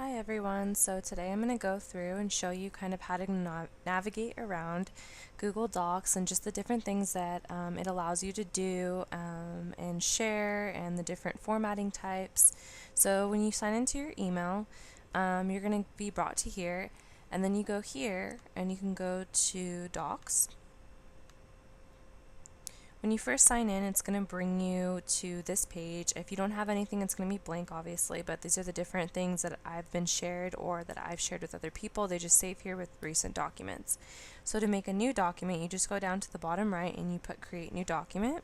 Hi everyone, so today I'm going to go through and show you kind of how to navigate around Google Docs and just the different things that it allows you to do and share and the different formatting types. So when you sign into your email, you're going to be brought to here, and then you go here and you can go to Docs. When you first sign in, it's going to bring you to this page. If you don't have anything, it's going to be blank, obviously, but these are the different things that I've been shared or that I've shared with other people. They just save here with recent documents. So to make a new document, you just go down to the bottom right and you put Create New Document.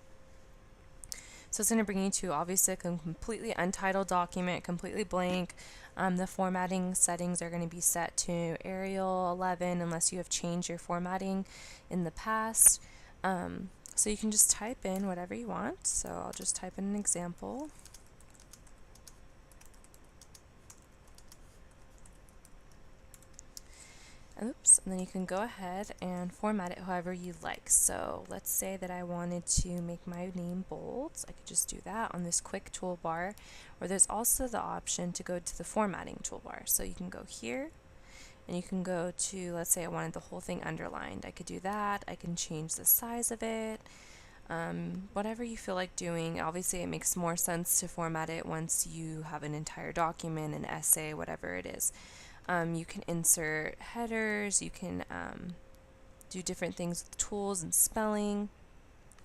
So it's going to bring you to obviously a completely untitled document, completely blank. The formatting settings are going to be set to Arial 11 unless you have changed your formatting in the past. So you can just type in whatever you want. So I'll just type in an example. Oops, and then you can go ahead and format it however you like. So let's say that I wanted to make my name bold. I could just do that on this quick toolbar, or there's also the option to go to the formatting toolbar. So you can go here and you can go to, let's say I wanted the whole thing underlined. I could do that. I can change the size of it. Whatever you feel like doing. Obviously it makes more sense to format it once you have an entire document, an essay, whatever it is. You can insert headers, you can do different things with tools and spelling.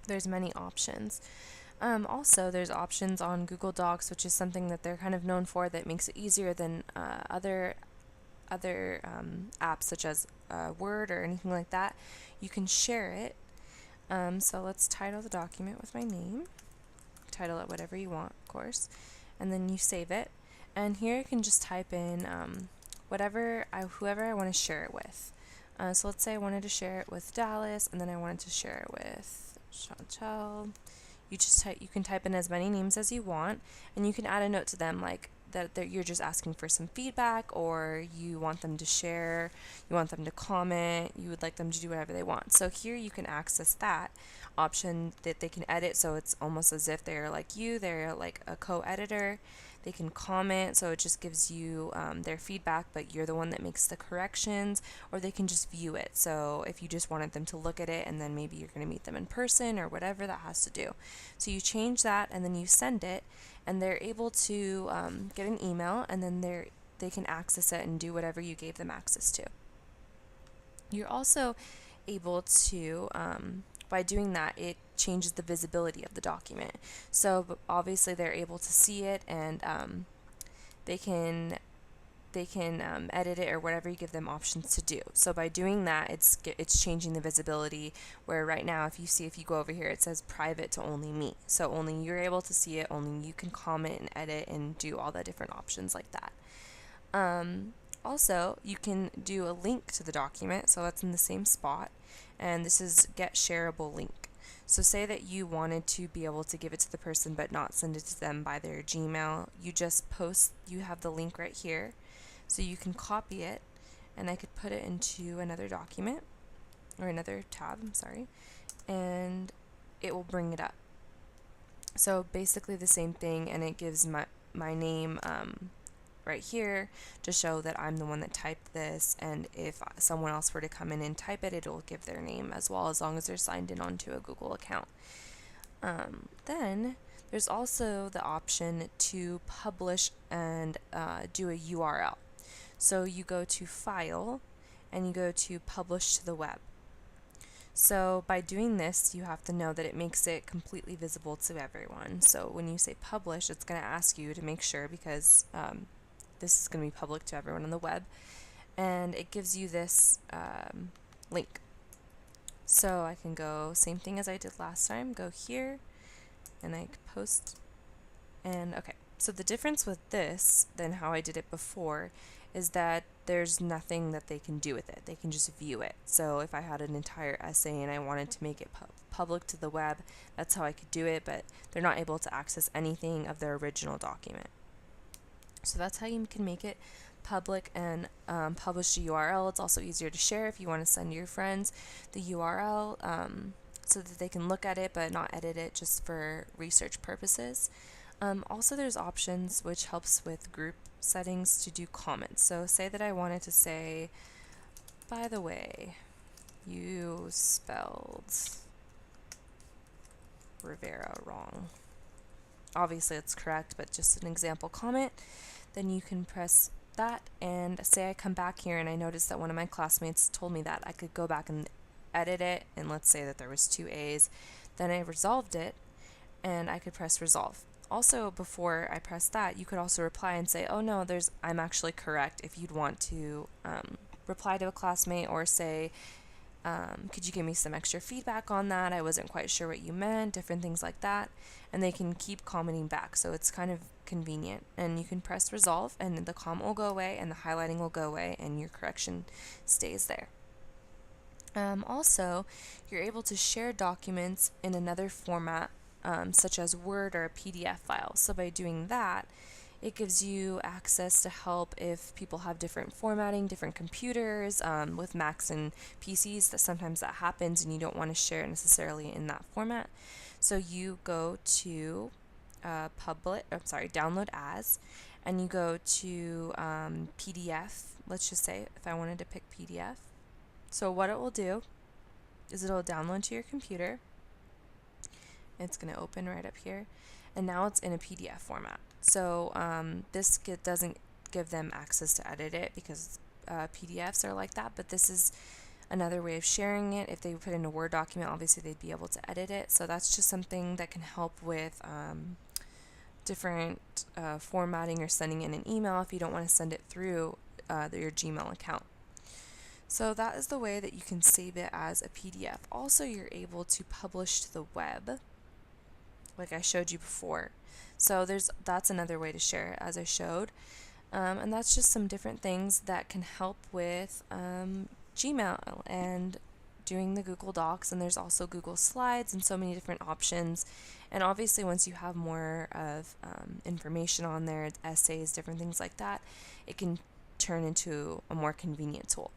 There's many options. Also, there's options on Google Docs, which is something that they're kind of known for that makes it easier than other apps such as Word or anything like that. You can share it. So let's title the document with my name. Title it whatever you want, of course, and then you save it. And here I can just type in whoever I want to share it with. So let's say I wanted to share it with Dallas, and then I wanted to share it with Chantel. You can type in as many names as you want, and you can add a note to them like that you're just asking for some feedback, or you want them to share, you want them to comment, you would like them to do whatever they want. So here you can access that option that they can edit, so it's almost as if they're like you, they're like a co-editor. They can comment, so it just gives you their feedback, but you're the one that makes the corrections, or they can just view it. So if you just wanted them to look at it and then maybe you're going to meet them in person or whatever that has to do. So you change that and then you send it, and they're able to get an email, and then they can access it and do whatever you gave them access to. You're also able to, by doing that, it changes the visibility of the document. So obviously they're able to see it, and they can edit it or whatever you give them options to do. So by doing that, it's changing the visibility, where right now if you go over here, it says private to only me. So only you're able to see it, only you can comment and edit and do all the different options like that. Also, you can do a link to the document, so that's in the same spot, and this is get shareable link. So say that you wanted to be able to give it to the person but not send it to them by their Gmail. You have the link right here. So you can copy it, and I could put it into another document, or another tab, I'm sorry, and it will bring it up. So basically the same thing, and it gives my name right here to show that I'm the one that typed this, and if someone else were to come in and type it, it'll give their name as well, as long as they're signed in onto a Google account. Then there's also the option to publish and do a URL. So you go to File and you go to Publish to the Web. So by doing this, you have to know that it makes it completely visible to everyone. So when you say publish, it's going to ask you to make sure, because this is going to be public to everyone on the web, and it gives you this link. So I can go, same thing as I did last time, go here, and I post, and okay. So the difference with this than how I did it before is that there's nothing that they can do with it. They can just view it. So if I had an entire essay and I wanted to make it public to the web, that's how I could do it, but they're not able to access anything of their original document. So that's how you can make it public and publish a URL. It's also easier to share if you want to send your friends the URL so that they can look at it but not edit it, just for research purposes. Also, there's options which helps with group settings to do comments. So say that I wanted to say, by the way, you spelled Rivera wrong. Obviously it's correct, but just an example comment. Then you can press that, and say I come back here and I notice that one of my classmates told me that, I could go back and edit it, and let's say that there was 2 A's. Then I resolved it, and I could press resolve. Also, before I press that, you could also reply and say, oh no, I'm actually correct, if you'd want to reply to a classmate or say, could you give me some extra feedback on that? I wasn't quite sure what you meant, different things like that. And they can keep commenting back, so it's kind of convenient. And you can press resolve, and the comment will go away, and the highlighting will go away, and your correction stays there. Also, you're able to share documents in another format, such as Word or a PDF file. So by doing that, it gives you access to help if people have different formatting, different computers, with Macs and PCs, that sometimes that happens and you don't want to share it necessarily in that format. So you go to download as, and you go to PDF. Let's just say if I wanted to pick PDF. So what it will do is it'll download to your computer. It's going to open right up here, and now it's in a PDF format. So this doesn't give them access to edit it, because PDFs are like that, but this is another way of sharing it. If they put in a Word document, obviously they'd be able to edit it. So that's just something that can help with different formatting or sending in an email if you don't want to send it through your Gmail account. So that is the way that you can save it as a PDF. Also, you're able to publish to the web, like I showed you before. So that's another way to share it, as I showed. And that's just some different things that can help with Gmail and doing the Google Docs. And there's also Google Slides and so many different options. And obviously once you have more of information on there, essays, different things like that, it can turn into a more convenient tool.